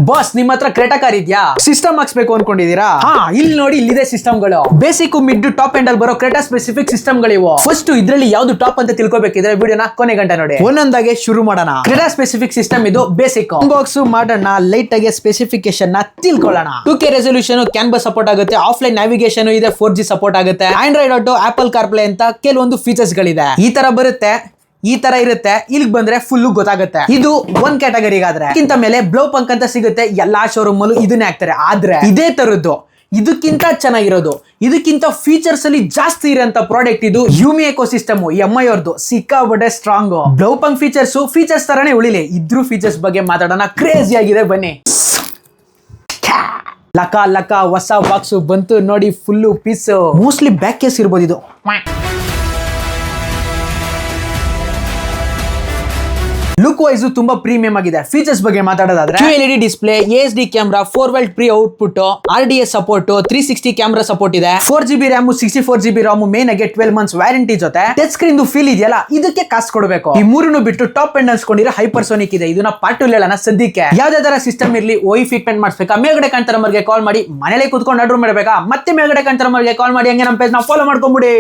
Boss ನಿಮ್ಮ ಹತ್ರ Creta car ಇದೆಯಾ? ಸಿಸ್ಟಮ್ ಹಾಕ್ಸ್ಬೇಕು ಅನ್ಕೊಂಡಿದೀರಾ? ಇಲ್ಲಿ ನೋಡಿ, ಇಲ್ಲಿದೆ ಸಿಸ್ಟಮ್ ಗಳು. ಬೇಸಿಕ್, ಮಿಡ್, ಟಾಪ್ ಎಂಡ್ ಅಲ್ಲಿ ಬರೋ ಕ್ರೆಟಾ ಸ್ಪೆಸಿಫಿಕ್ ಸಿಸ್ಟಮ್ ಗಳಿವು. ಫಸ್ಟ್ ಇದ್ರಲ್ಲಿ ಯಾವ್ದು ಟಾಪ್ ಅಂತ ತಿಳ್ಕೊಬೇಕಿದ್ರೆ ವಿಡಿಯೋನ ಕೊನೆ ಗಂಟೆ ನೋಡಿ. ಒಂದೊಂದಾಗೆ ಶುರು ಮಾಡೋಣ. ಕ್ರೆಟಾ ಸ್ಪೆಸಿಫಿಕ್ ಸಿಸ್ಟಮ್ ಇದು ಬೇಸಿಕ್. ಬಾಕ್ಸ್ ಮಾಡೋಣ, ಲೈಟ್ ಆಗಿ ಸ್ಪೆಸಿಫಿಕೇಶನ್ ನ ತಿಳ್ಕೊಳ್ಳೋಣ. 2K ರೆಸಲ್ಯೂಷನ್, ಕ್ಯಾನ್ವಾಸ್ ಸಪೋರ್ಟ್ ಆಗುತ್ತೆ, ಆಫ್ಲೈನ್ ನ್ಯಾವಿಗೇಷನ್ ಇದೆ, 4G ಸಪೋರ್ಟ್ ಆಗುತ್ತೆ, ಆಂಡ್ರಾಯ್ಡ್ ಆಟೋ, ಆಪಲ್ ಕಾರ್ಪ್ಲೇ ಅಂತ ಕೆಲವೊಂದು ಫೀಚರ್ಸ್ ಗಳಿದೆ. ಈ ತರ ಬರುತ್ತೆ, ಈ ತರ ಇರುತ್ತೆ. ಇಲ್ಲಿಗೆ ಬಂದ್ರೆ ಫುಲ್ ಗೊತ್ತಾಗುತ್ತೆ. ಇದು ಒಂದ್ ಕ್ಯಾಟಗರಿಗಾದ್ರೆ ಇದಕ್ಕಿಂತ ಮೇಲೆ ಬ್ಲೋ ಪಂಕ್ ಅಂತ ಸಿಗುತ್ತೆ. ಎಲ್ಲಾ ಶೋರೂಮ್ ಅಲ್ಲೂ ಇದನ್ನೇ ಹಾಕ್ತಾರೆ. ಆದ್ರೆ ಇದೇ ತರದ್ದು ಇದಕ್ಕಿಂತ ಚೆನ್ನಾಗಿರೋದು, ಇದಕ್ಕಿಂತ ಫೀಚರ್ಸ್ ಅಲ್ಲಿ ಜಾಸ್ತಿ ಇರೋಂತ ಪ್ರಾಡಕ್ಟ್ ಇದು ಯೂಮಿ ಎಕೋ ಸಿಸ್ಟಮ್. MI ಅವ್ರದ್ದು ಸಿಕ್ಕಾಪಟ್ಟೆ ಸ್ಟ್ರಾಂಗ್. ಬ್ಲೋ ಪಂಕ್ ಫೀಚರ್ಸ್ ತರಾನೇ ಉಳಿಲಿ. ಇದ್ರೂ ಫೀಚರ್ಸ್ ಬಗ್ಗೆ ಮಾತಾಡೋಣ. ಕ್ರೇಜಿ ಆಗಿದೆ, ಬನ್ನಿ. ಲಕ ಹೊಸ ಬಾಕ್ಸ್ ಬಂತು ನೋಡಿ, full piece. Mostly back case ಇರ್ಬೋದು ಇದು. ಲುಕ್ ವೈಸ್ ತುಂಬಾ ಪ್ರೀಮಿಯಂ ಆಗಿದೆ. ಫೀಚರ್ಸ್ ಬಗ್ಗೆ ಮಾತಾಡೋದಾದ್ರೆ QLED display, ASD camera, 4V pre output, RDS support, 360 camera support ಇದೆ, 4GB RAM, 64GB ROM, main ಆಗಿ 12 months ವ್ಯಾರಂಟಿ ಜೊತೆ ಟಚ್ ಸ್ಕ್ರೀನ್ ಫೀಲ್ ಇದೆಯಲ್ಲ, ಇದಕ್ಕೆ ಕಾಸು ಕೊಡಬೇಕು. ಈ ಮೂರನ್ನು ಬಿಟ್ಟು ಟಾಪ್ ಎಂಡ್ ಅನ್ಸ್ಕೊಂಡಿರೋ ಹೈಪರ್ಸೋನಿಕ್ ಇದೆ. ಇದನ್ನ ಪಾರ್ಟ್ 2 ಹೇಳೋಣ. ಸದ್ಯಕ್ಕೆ ಯಾವ್ದೇ ತರ ಸಿಸ್ಟಮ್ ಇರ್ಲಿ, OE ಫಿಟ್ಮೆಂಟ್ ಮಾಡಿಸ್ಬೇಕಾ, ಮೇಲ್ಗಡೆ ಕಾಣ್ತಾರ ನಮಗೆ ಕಾಲ್ ಮಾಡಿ, ಮನೇಲಿ ಕೂತ್ಕೊಂಡು ಆರ್ಡರ್ ಮಾಡಬೇಕಾ, ಮತ್ತೆ ಮೇಲ್ಗಡೆ ಕಾಣ್ತಾರ ನಮಗೆ ಕಾಲ್ ಮಾಡಿ, ಹಂಗೆ ನಮ್ಮ ಪೇಜ್ ನ ಫಾಲೋ ಮಾಡ್ಕೊಂಡ್ಬಿಡಿ.